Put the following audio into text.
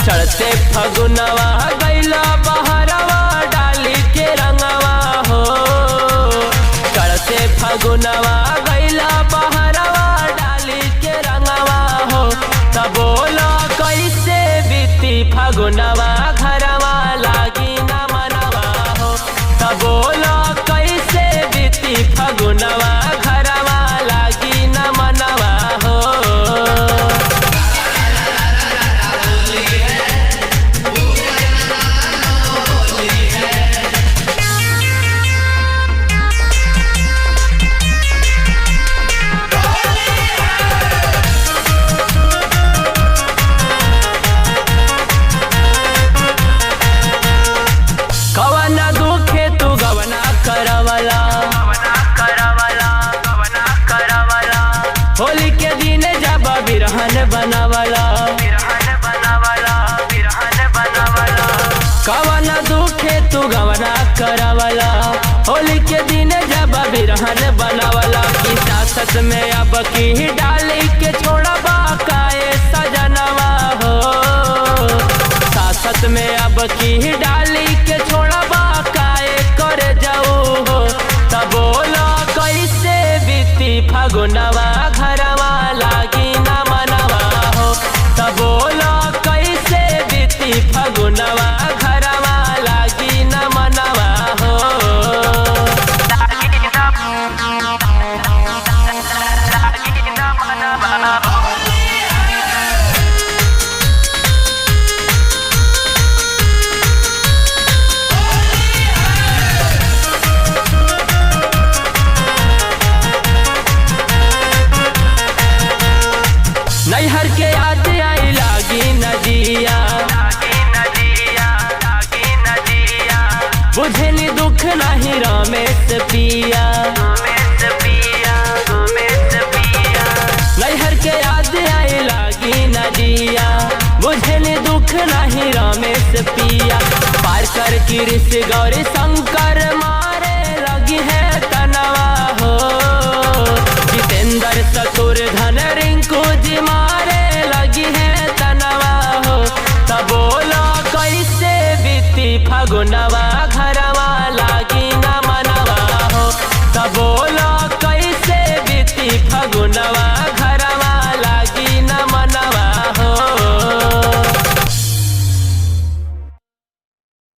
चढ़ते फगुनवा गैला बहरवा डाली के रंगवा हो। चढ़ते फगुनवा गैला बहरवा डाली के रंगवा हो। तब बोला कैसे बीती फगुनवा घरवा लागी न मनवा हो। तब बोला कैसे बीती फगुनवा घरवा लागी न मनवा हो। कवना दुखे तू गवना करवला होली के दिन जब बिरहन बनवला। कवना दुखे तू गवना करवला होली के दिन जब बिरहन बनवला। की सासत में अब की डाली के छोड़बा काए सजनवा हो। सासत में अब की डाली के छोड़बा काए कर जाऊ हो। तब बोला कैसे बीती फगुनवा घरवा लागी न मनवा हो। तब बोला कैसे बीती फगुनवा घरवा लागी न मनवा हो। नैहर के याद आई लागी नदिया बुझे नी दुख नहीं रमेश पिया। नैहर के याद आई लागी नदिया बुझे नी दुख नहीं रमेश पिया। पार कर कृष्ण गौरी शंकर माँ